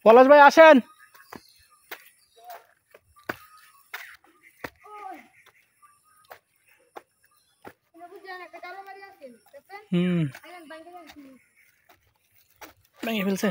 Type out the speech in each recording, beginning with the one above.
পলাশ ভাই আসেন। ভেঙে ফেলছে।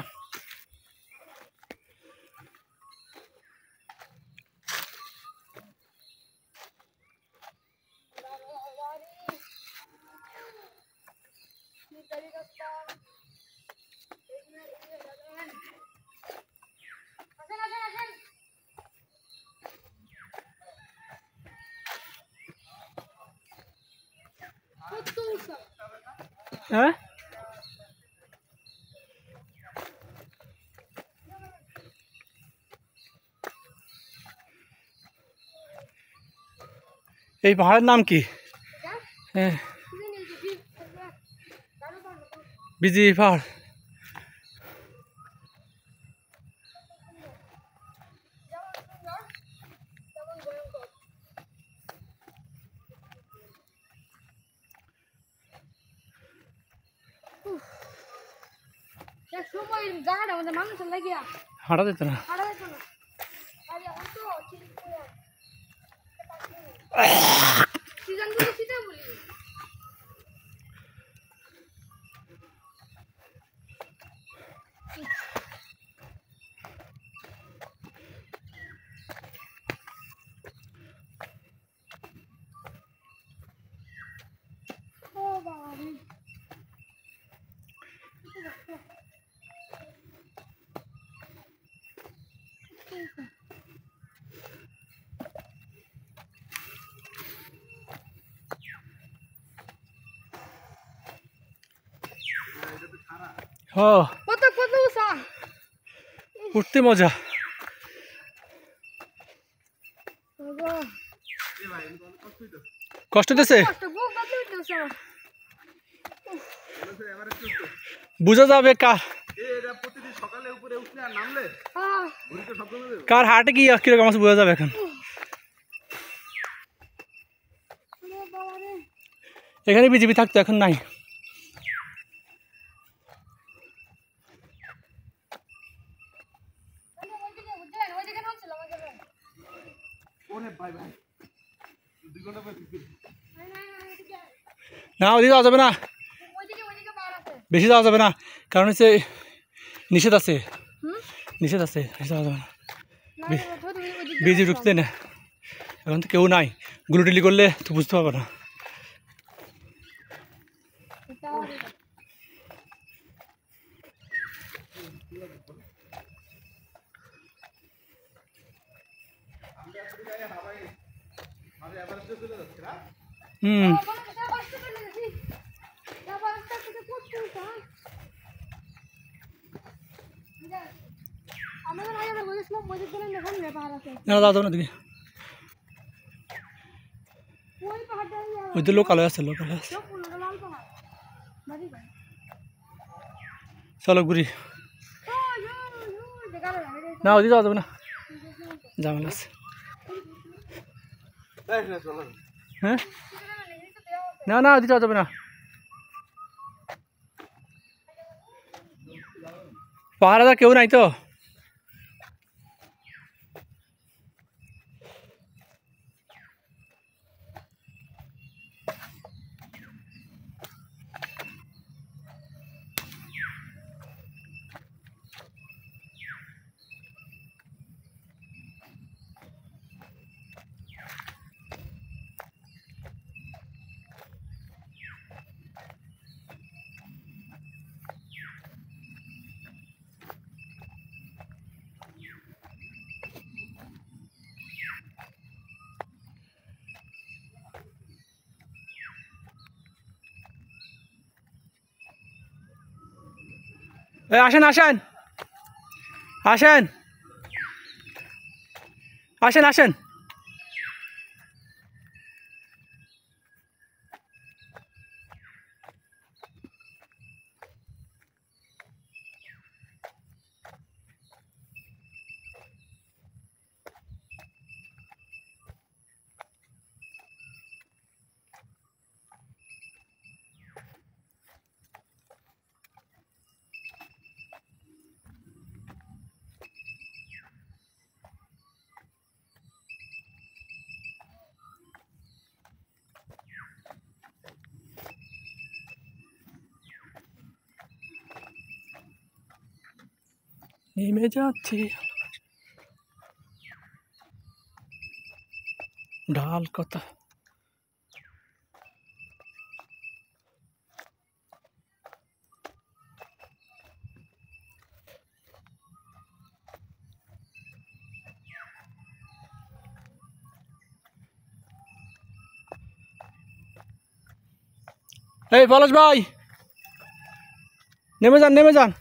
হ্যাঁ এই পাহাড়ের নাম কি? হ্যাঁ বিজি পাহাড়। হাঁটা যেত না। উঠতে মজা। কষ্ট দিছে বুঝা যাবে কার হাটে কি কিরকম আছে বোঝা যাবে এখন। এখানে বিজেপি থাকতো, এখন নাই। না ওদিকে যাওয়া যাবে না, বেশি যাওয়া যাবে না, কারণ হচ্ছে নিষেধ আছে, নিষেধ আছে, যাওয়া যাবে না। বিজি ঢুকতে না, এখন তো কেউ নাই, গুলুটিলি করলে তো বুঝতে পারবে না। ওই তো লোকাল আছে, লোকাল আছে। চলো ঘুরি। না ওদিকে যাওয়া যাবে না, ঝামেলা আছে। হ্যাঁ না না ওদিকে যাওয়া যাবে না, পাহাড়ে কেউ নাই তো। আসেন আসেন আসেন আসেন আসেন। নেমে যাচ্ছি ঢাল কথা। এই পলাশ ভাই নেমে যান নেমে যান।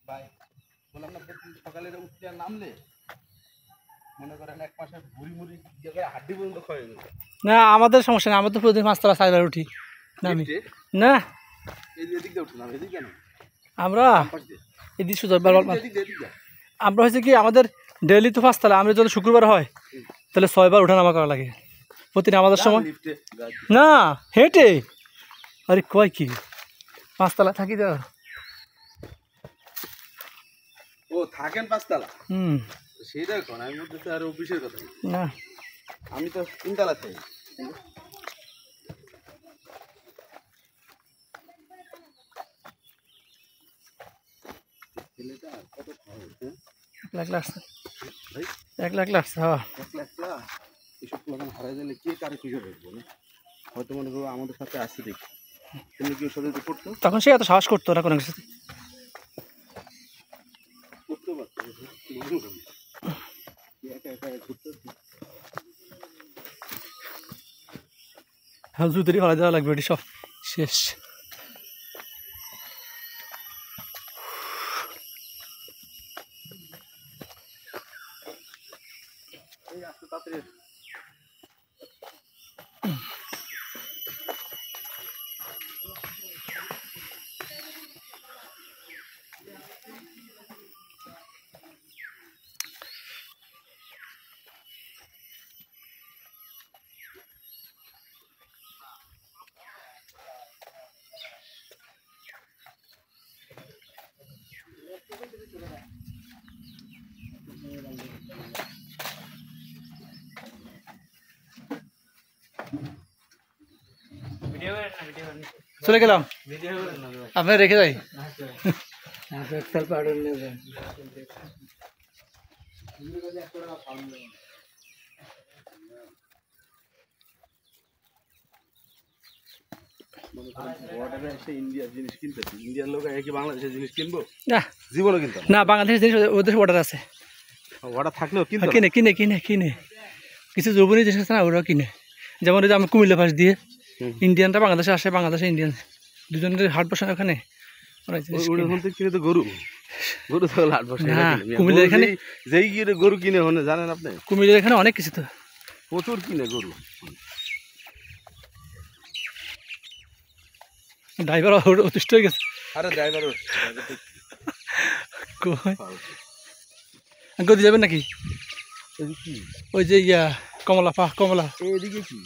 ভাই বললাম না সকালে উঠতে নামলে মনে করেন এক মাসে ভুড়ি মুড়ি জায়গায় হাড্ডি পর্যন্ত ক্ষয় হয়ে যাবে। না আমাদের সমস্যা নেই, আমরা তো প্রতিদিন 5 তলা 4বার উঠি না আমি না এদিক দিয়ে উঠলাম এদিক কেন আমরা এদিক শুধু আমরা হয়েছে কি আমাদের ডেইলি তো 5 তলা, আমরা যদি শুক্রবার হয় তাহলে 6 বার ওঠানামা করা লাগে প্রতিদিন আমাদের সময় না হেঁটে। আরে কয় কি 5 তলা থাকি তো ও থাকেন 5 তলা সেটা কোন আমি বলতে আর অফিসের কথা না আমি তো 3 তলা থাকি। ছেলেটা কত খাওয়া 1 লাখ লাগছে 1 লাখ লাগছে। হ্যাঁ 1 লাখ টাকা এসব প্লান হারাই দিলে কে কারে কি করে বলে হয়তো মনে করো আমাদের সাথে আসছে দেখি তুমি কি ওর সাথে করতো তখন সে এত সাহস করতো না কোনো কিছু করতে পারতো একা একা ঘুরতে। হ্যাঁ জুতেরই হলা দেওয়া লাগবে এটি সব শেষ। এই আসতে তাড়াতাড়ি চলে গেলাম আপনার রেখে যাই। বর্ডারে এসে ইন্ডিয়ার জিনিস কিনতেছি ইন্ডিয়ার লোক কি বাংলাদেশের জিনিস কিনবো না জীবনও কিনতাম না বাংলাদেশের জিনিস ওদের অর্ডার আছে অর্ডার থাকলেও কিনতে কিনে কিনে কিনে কিনে কিছু যৌবনী জিনিস আছে না ওরাও কিনে। যেমন ওই যে আমি কুমিল্লা পাশ দিয়ে ইন্ডিয়ানটা বাংলাদেশে আসে, বাংলাদেশে ইন্ডিয়ান দুজনের হাট বসানো ওখানে কিনে তো গরু গরু তো হাট বসে কুমিল্লার এখানে যেই গিয়ে গরু কিনে হনে জানেন আপনি কুমিল্লার এখানে অনেক কিছু তো প্রচুর কিনে গরু। ড্রাইভার অতিষ্ঠ হয়ে গেছে। আরে ড্রাইভার গদি যাবেন নাকি ওই যে ইয়া কমলা কমলা এদিকে কি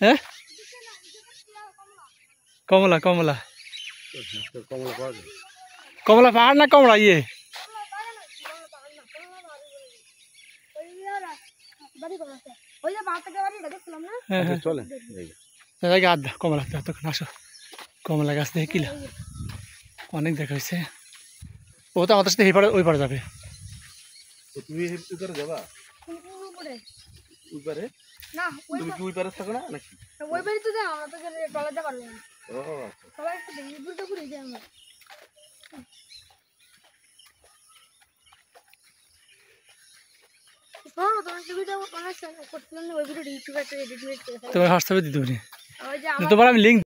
হ্যাঁ কমলা কমলা কমলা পাওয়া যায় কমলা পাহাড় না কমলা ইয়ে চলেন আধা কমলা তখন আসো কমলা গাছ দেখে কিলা অনেক দেখা হয়েছে। ও তো আমাদের সাথে এই পারে ওই পারে যাবে। তো তুমি ওই পারে যাবা? ওই পারে? না তুমি কি ওই পারে থাকো না নাকি? ওই বাড়ি তো যাও, আমরা তো টলাতে পারবো না। ও আচ্ছা। সবাই একটু দেখি দুটো ঘুরে যাই আমরা। শোনো, তোমার ছবিটা অনেক করছিলাম না, ওই ভিডিওটা ইউটিউবে একটা এডিট করে তোমার হোয়াটসঅ্যাপে দিতে পারি, ওই যে আমার তোমার আমি লিঙ্ক